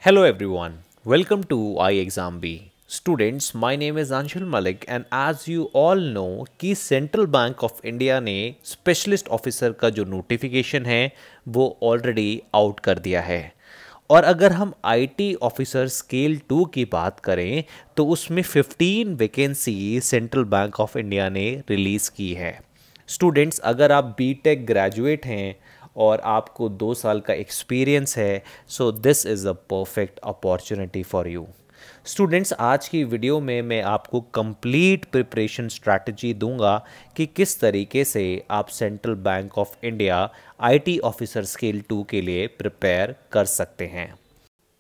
Hello everyone, welcome to iExamB. Students, my name is Anshul Malik and as you all know कि central bank of India ने specialist officer का जो notification है वो already out कर दिया है। और अगर हम आईटी ऑफिसर स्केल 2 की बात करें तो उसमें 15 vacancy central bank of India ने रिलीज़ की है। स्टूडेंट्स, अगर आप बीटेक ग्रेजुएट हैं और आपको 2 साल का एक्सपीरियंस है सो this is a perfect opportunity for you. Students, आज की वीडियो में मैं आपको कंप्लीट प्रिपरेशन स्ट्रैटेजी दूंगा कि किस तरीके से आप central bank of India IT officer scale 2 के लिए प्रिपेयर कर सकते हैं।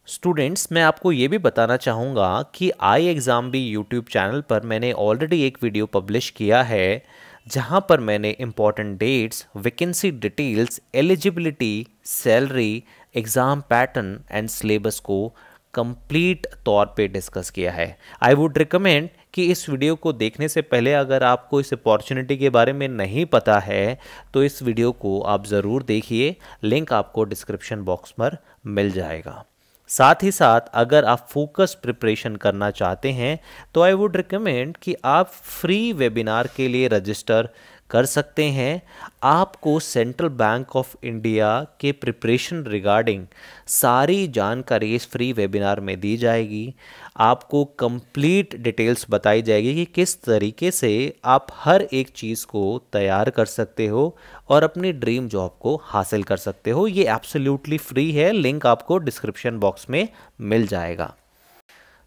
स्टूडेंट्स, मैं आपको ये भी बताना चाहूँगा कि iExamB यूट्यूब चैनल पर मैंने ऑलरेडी एक वीडियो पब्लिश किया है जहाँ पर मैंने important dates, vacancy details, eligibility, salary, exam pattern and syllabus को कंप्लीट तौर पे डिस्कस किया है। आई वुड रिकमेंड कि इस वीडियो को देखने से पहले अगर आपको इस अपॉर्चुनिटी के बारे में नहीं पता है तो इस वीडियो को आप ज़रूर देखिए, लिंक आपको डिस्क्रिप्शन बॉक्स पर मिल जाएगा। साथ ही साथ अगर आप फोकस प्रिपरेशन करना चाहते हैं तो आई वुड रिकमेंड कि आप फ्री वेबिनार के लिए रजिस्टर कर सकते हैं। आपको सेंट्रल बैंक ऑफ इंडिया के प्रिपरेशन रिगार्डिंग सारी जानकारी इस फ्री वेबिनार में दी जाएगी। आपको कंप्लीट डिटेल्स बताई जाएगी कि किस तरीके से आप हर एक चीज़ को तैयार कर सकते हो और अपनी ड्रीम जॉब को हासिल कर सकते हो। ये एब्सोल्युटली फ्री है, लिंक आपको डिस्क्रिप्शन बॉक्स में मिल जाएगा।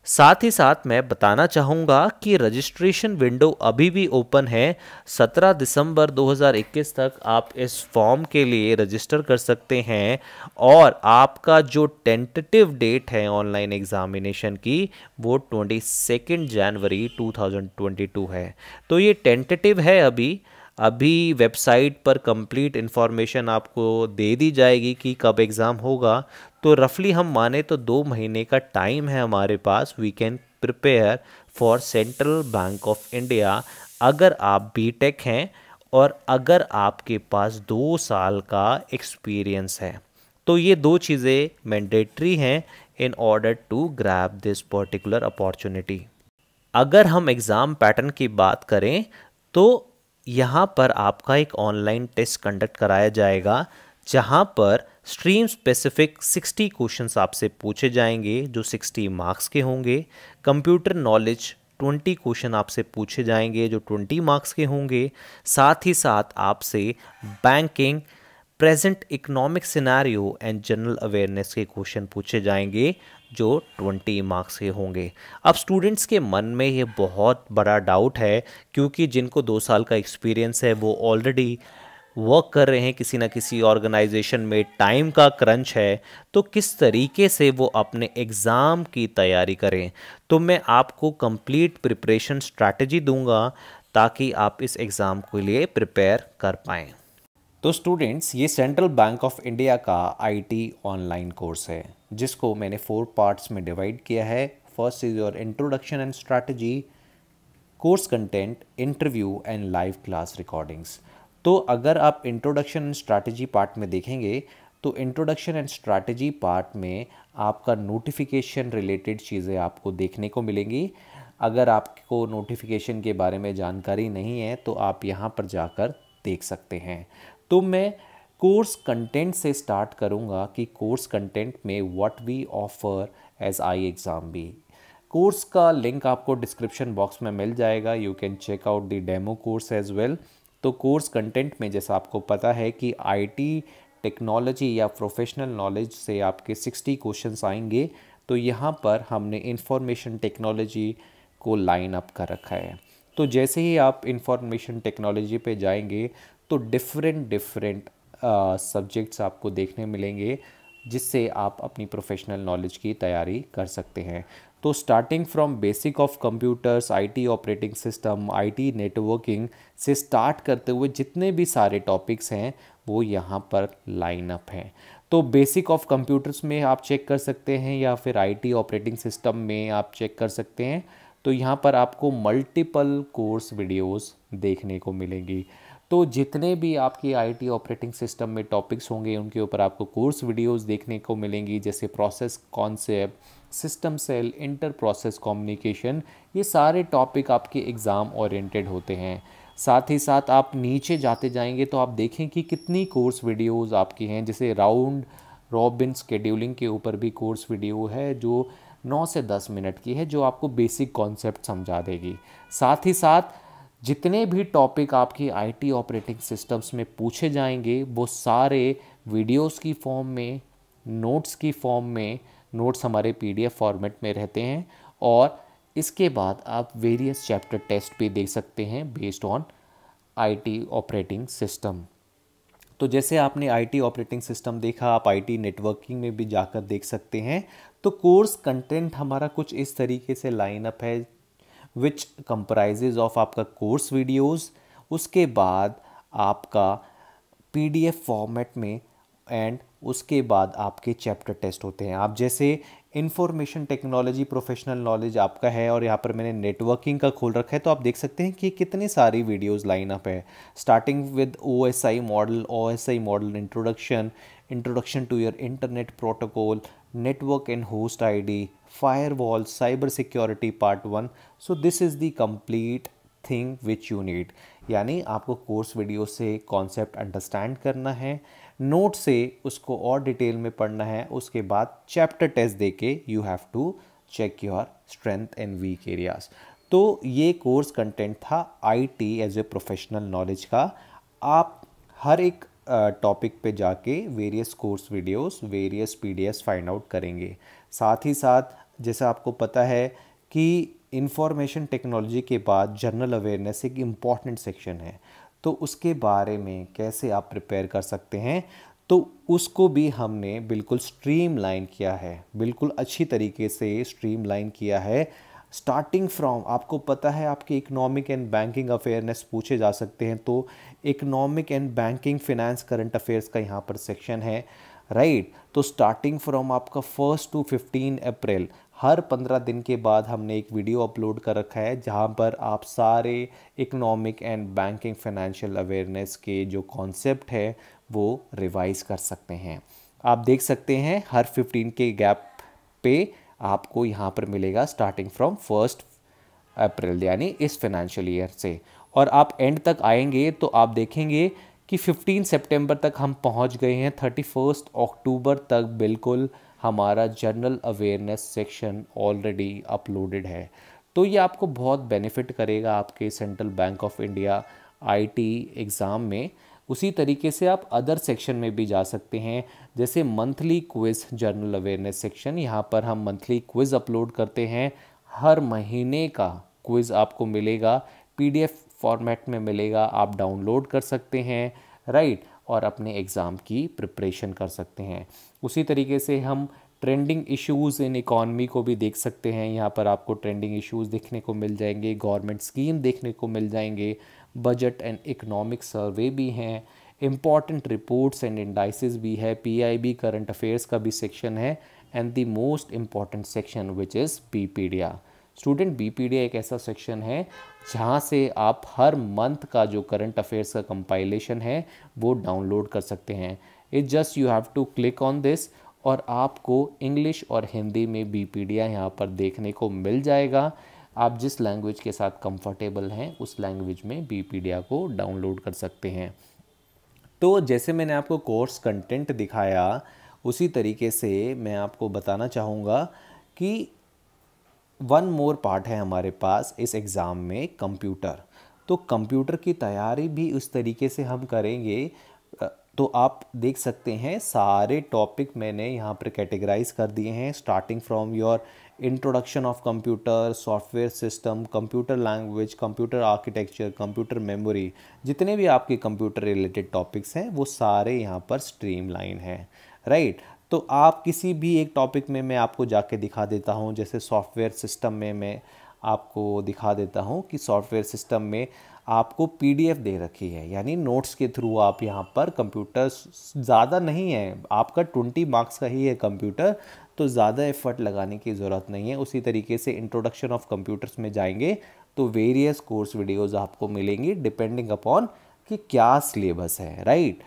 साथ ही साथ मैं बताना चाहूँगा कि रजिस्ट्रेशन विंडो अभी भी ओपन है। 17 दिसंबर 2021 तक आप इस फॉर्म के लिए रजिस्टर कर सकते हैं और आपका जो टेंटेटिव डेट है ऑनलाइन एग्जामिनेशन की वो 22 जनवरी 2022 है। तो ये टेंटेटिव है, अभी वेबसाइट पर कंप्लीट इन्फॉर्मेशन आपको दे दी जाएगी कि कब एग्ज़ाम होगा। तो रफली हम माने तो 2 महीने का टाइम है हमारे पास। We can prepare for central bank of India अगर आप बीटेक हैं और अगर आपके पास 2 साल का एक्सपीरियंस है। तो ये 2 चीज़ें मैंडेटरी हैं in order to grab this particular opportunity. अगर हम एग्ज़ाम पैटर्न की बात करें तो यहाँ पर आपका एक ऑनलाइन टेस्ट कंडक्ट कराया जाएगा जहाँ पर स्ट्रीम स्पेसिफिक 60 क्वेश्चंस आपसे पूछे जाएंगे जो 60 मार्क्स के होंगे। कंप्यूटर नॉलेज 20 क्वेश्चन आपसे पूछे जाएंगे जो 20 मार्क्स के होंगे। साथ ही साथ आपसे banking, present economic scenario and general awareness के क्वेश्चन पूछे जाएंगे जो 20 मार्क्स के होंगे। अब स्टूडेंट्स के मन में ये बहुत बड़ा डाउट है क्योंकि जिनको 2 साल का एक्सपीरियंस है वो ऑलरेडी वर्क कर रहे हैं किसी ना किसी ऑर्गेनाइजेशन में, टाइम का क्रंच है, तो किस तरीके से वो अपने एग्ज़ाम की तैयारी करें। तो मैं आपको कंप्लीट प्रिपरेशन स्ट्रैटेजी दूंगा ताकि आप इस एग्ज़ाम के लिए प्रिपेयर कर पाएँ। तो स्टूडेंट्स, ये सेंट्रल बैंक ऑफ इंडिया का आईटी ऑनलाइन कोर्स है जिसको मैंने 4 पार्ट्स में डिवाइड किया है। First is your introduction and strategy, course content, interview and live class recordings. तो अगर आप इंट्रोडक्शन एंड स्ट्रैटेजी पार्ट में देखेंगे तो इंट्रोडक्शन एंड स्ट्रैटेजी पार्ट में आपका नोटिफिकेशन रिलेटेड चीज़ें आपको देखने को मिलेंगी। अगर आपको नोटिफिकेशन के बारे में जानकारी नहीं है तो आप यहाँ पर जाकर देख सकते हैं। तो मैं कोर्स कंटेंट से स्टार्ट करूँगा कि कोर्स कंटेंट में what we offer as iExamB। Course का लिंक आपको डिस्क्रिप्शन बॉक्स में मिल जाएगा। You can check out the demo course as well. तो कोर्स कंटेंट में जैसा आपको पता है कि आईटी टेक्नोलॉजी या प्रोफेशनल नॉलेज से आपके 60 क्वेश्चंस आएंगे। तो यहाँ पर हमने इंफॉर्मेशन टेक्नोलॉजी को लाइन अप कर रखा है। तो जैसे ही आप इंफॉर्मेशन टेक्नोलॉजी पे जाएंगे तो डिफरेंट सब्जेक्ट्स आपको देखने मिलेंगे जिससे आप अपनी प्रोफेशनल नॉलेज की तैयारी कर सकते हैं। तो starting from basic of computers, IT operating system, IT networking से स्टार्ट करते हुए जितने भी सारे टॉपिक्स हैं वो यहाँ पर लाइन अप हैं। तो बेसिक ऑफ कंप्यूटर्स में आप चेक कर सकते हैं या फिर आईटी ऑपरेटिंग सिस्टम में आप चेक कर सकते हैं। तो यहाँ पर आपको मल्टीपल कोर्स वीडियोस देखने को मिलेंगी। तो जितने भी आपकी आईटी ऑपरेटिंग सिस्टम में टॉपिक्स होंगे उनके ऊपर आपको कोर्स वीडियोस देखने को मिलेंगी, जैसे process concept, system cell, inter process communication. ये सारे टॉपिक आपके एग्ज़ाम ओरिएंटेड होते हैं। साथ ही साथ आप नीचे जाते जाएंगे तो आप देखें कि कितनी कोर्स वीडियोस आपकी हैं, जैसे राउंड रॉबिन शेड्यूलिंग के ऊपर भी कोर्स वीडियो है जो 9 से 10 मिनट की है, जो आपको बेसिक कॉन्सेप्ट समझा देगी। साथ ही साथ जितने भी टॉपिक आपकी आईटी ऑपरेटिंग सिस्टम्स में पूछे जाएंगे वो सारे वीडियोस की फॉर्म में, नोट्स की फॉर्म में, नोट्स हमारे पीडीएफ फॉर्मेट में रहते हैं, और इसके बाद आप वेरियस चैप्टर टेस्ट भी दे सकते हैं based on IT operating system. तो जैसे आपने आईटी ऑपरेटिंग सिस्टम देखा, आप आईटी नेटवर्किंग में भी जाकर देख सकते हैं। तो कोर्स कंटेंट हमारा कुछ इस तरीके से लाइन अप है, विच कंप्राइजेज ऑफ आपका कोर्स वीडियोस, उसके बाद आपका पीडीएफ फॉर्मेट में, एंड उसके बाद आपके चैप्टर टेस्ट होते हैं। आप जैसे इंफॉर्मेशन टेक्नोलॉजी प्रोफेशनल नॉलेज आपका है और यहाँ पर मैंने नेटवर्किंग का खोल रखा है, तो आप देख सकते हैं कि कितनी सारी वीडियोस लाइन अप है, starting with OSI model introduction, introduction to your internet protocol, network and host ID, firewall, cyber security part 1। So this is the complete thing which you need. यानी आपको कोर्स वीडियो से concept understand करना है, note से उसको और detail में पढ़ना है, उसके बाद चैप्टर टेस्ट देके you have to check your strength and weak areas. तो ये कोर्स कंटेंट था IT as a professional knowledge का। आप हर एक टॉपिक पे जाके various course videos, various PDFs find out करेंगे। साथ ही साथ जैसा आपको पता है कि इंफॉर्मेशन टेक्नोलॉजी के बाद जनरल अवेयरनेस एक इम्पॉर्टेंट सेक्शन है, तो उसके बारे में कैसे आप प्रिपेयर कर सकते हैं, तो उसको भी हमने बिल्कुल स्ट्रीमलाइन किया है, बिल्कुल अच्छी तरीके से स्ट्रीमलाइन किया है। स्टार्टिंग फ्रॉम, आपको पता है आपके इकोनॉमिक एंड बैंकिंग अफेयरनेस पूछे जा सकते हैं, तो economic and banking finance current affairs का यहाँ पर सेक्शन है, राइट। तो स्टार्टिंग फ्रॉम आपका 1 to 15 अप्रैल, हर 15 दिन के बाद हमने एक वीडियो अपलोड कर रखा है जहाँ पर आप सारे economic and banking financial awareness के जो कॉन्सेप्ट है वो रिवाइज कर सकते हैं। आप देख सकते हैं हर 15 के गैप पे आपको यहाँ पर मिलेगा स्टार्टिंग फ्रॉम 1 अप्रैल यानी इस फाइनेंशियल ईयर से, और आप एंड तक आएंगे तो आप देखेंगे कि 15 सितंबर तक हम पहुँच गए हैं, 31 अक्टूबर तक बिल्कुल हमारा general awareness section already uploaded है। तो ये आपको बहुत बेनिफिट करेगा आपके central bank of India IT exam में। उसी तरीके से आप अदर सेक्शन में भी जा सकते हैं, जैसे monthly quiz general awareness section. यहाँ पर हम मंथली क्विज़ अपलोड करते हैं, हर महीने का क्विज़ आपको मिलेगा, पीडीएफ फॉर्मेट में मिलेगा, आप डाउनलोड कर सकते हैं, राइट, और अपने एग्ज़ाम की प्रिपरेशन कर सकते हैं। उसी तरीके से हम ट्रेंडिंग इश्यूज़ इन इकॉनमी को भी देख सकते हैं, यहाँ पर आपको ट्रेंडिंग इश्यूज़ देखने को मिल जाएंगे, गवर्नमेंट स्कीम देखने को मिल जाएंगे, बजट एंड इकोनॉमिक सर्वे भी हैं, इम्पॉर्टेंट रिपोर्ट्स एंड इंडाइसिस भी है, पीआईबी करंट अफेयर्स का भी सेक्शन है, and the most important section which is बीपीडिया। स्टूडेंट, बीपीडिया एक ऐसा सेक्शन है जहाँ से आप हर मंथ का जो करंट अफेयर्स का कंपाइलेशन है वो डाउनलोड कर सकते हैं। It just you have to click on this और आपको इंग्लिश और हिंदी में बीपीडिया यहाँ पर देखने को मिल जाएगा। आप जिस लैंग्वेज के साथ कंफर्टेबल हैं उस लैंग्वेज में बीपीडिया को डाउनलोड कर सकते हैं। तो जैसे मैंने आपको कोर्स कंटेंट दिखाया उसी तरीके से मैं आपको बताना चाहूँगा कि वन मोर पार्ट है हमारे पास इस एग्ज़ाम में, कंप्यूटर। तो कंप्यूटर की तैयारी भी उस तरीके से हम करेंगे। तो आप देख सकते हैं सारे टॉपिक मैंने यहाँ पर कैटेगराइज कर दिए हैं, starting from your introduction of computer, software system, computer language, computer architecture, computer memory, जितने भी आपके कंप्यूटर रिलेटेड टॉपिक्स हैं वो सारे यहाँ पर स्ट्रीमलाइन हैं, राइट। तो आप किसी भी एक टॉपिक में मैं आपको जाके दिखा देता हूँ, जैसे सॉफ्टवेयर सिस्टम में मैं आपको दिखा देता हूँ कि सॉफ्टवेयर सिस्टम में आपको पीडीएफ दे रखी है, यानी नोट्स के थ्रू आप यहाँ पर कंप्यूटर, ज़्यादा नहीं है, आपका 20 मार्क्स का ही है कंप्यूटर, तो ज़्यादा एफर्ट लगाने की ज़रूरत नहीं है। उसी तरीके से इंट्रोडक्शन ऑफ कंप्यूटर्स में जाएंगे तो वेरियस कोर्स वीडियोज़ आपको मिलेंगी डिपेंडिंग अपॉन कि क्या सिलेबस है, राइट।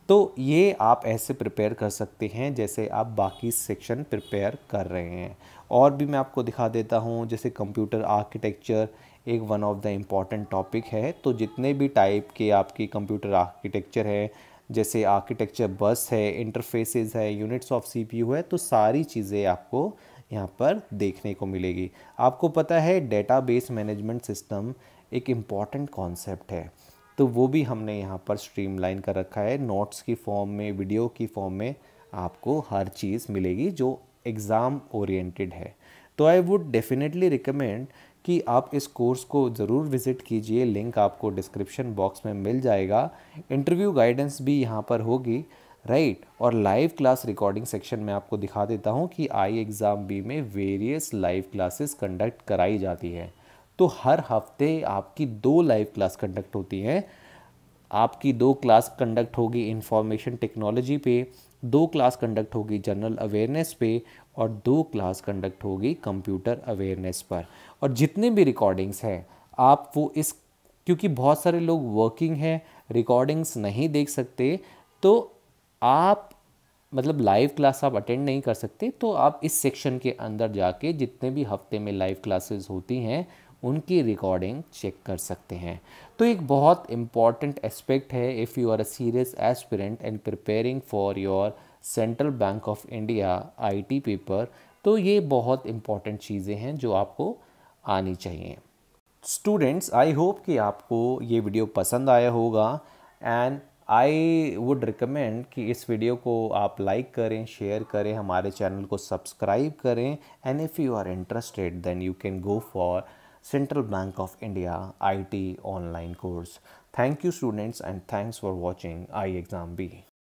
तो ये आप ऐसे प्रिपेयर कर सकते हैं जैसे आप बाकी सेक्शन प्रिपेयर कर रहे हैं। और भी मैं आपको दिखा देता हूँ, जैसे कंप्यूटर आर्किटेक्चर एक one of the important topic है। तो जितने भी टाइप के आपकी कंप्यूटर आर्किटेक्चर है, जैसे आर्किटेक्चर बस है, इंटरफेसेस है, यूनिट्स ऑफ सीपीयू है, तो सारी चीज़ें आपको यहाँ पर देखने को मिलेगी। आपको पता है डेटाबेस मैनेजमेंट सिस्टम एक इम्पॉर्टेंट कॉन्सेप्ट है, तो वो भी हमने यहाँ पर स्ट्रीमलाइन कर रखा है। नोट्स की फॉर्म में, वीडियो की फॉर्म में आपको हर चीज़ मिलेगी जो एग्ज़ाम ओरिएंटेड है। तो आई वुड डेफिनेटली रिकमेंड कि आप इस कोर्स को ज़रूर विज़िट कीजिए। लिंक आपको डिस्क्रिप्शन बॉक्स में मिल जाएगा। इंटरव्यू गाइडेंस भी यहाँ पर होगी, राइट। और लाइव क्लास रिकॉर्डिंग सेक्शन में आपको दिखा देता हूँ कि आई एग्ज़ाम बी में वेरियस लाइव क्लासेस कंडक्ट कराई जाती है। तो हर हफ्ते आपकी 2 लाइव क्लास कंडक्ट होती हैं। आपकी 2 क्लास कंडक्ट होगी इंफॉर्मेशन टेक्नोलॉजी पे, 2 क्लास कंडक्ट होगी जनरल अवेयरनेस पे, और 2 क्लास कंडक्ट होगी कंप्यूटर अवेयरनेस पर। और जितने भी रिकॉर्डिंग्स हैं आप वो इस, क्योंकि बहुत सारे लोग वर्किंग हैं, रिकॉर्डिंग्स नहीं देख सकते, तो आप मतलब लाइव क्लास आप अटेंड नहीं कर सकते, तो आप इस सेक्शन के अंदर जाके जितने भी हफ्ते में लाइव क्लासेस होती हैं उनकी रिकॉर्डिंग चेक कर सकते हैं। तो एक बहुत इम्पॉर्टेंट एस्पेक्ट है if you are a serious aspirant and preparing for your central bank of India IT paper. तो ये बहुत इम्पॉर्टेंट चीज़ें हैं जो आपको आनी चाहिए। स्टूडेंट्स, आई होप कि आपको ये वीडियो पसंद आया होगा, एंड आई वुड रिकमेंड कि इस वीडियो को आप लाइक करें, शेयर करें, हमारे चैनल को सब्सक्राइब करें, and if you are interested then you can go for Central Bank of India IT online course. Thank you students and thanks for watching iExamB.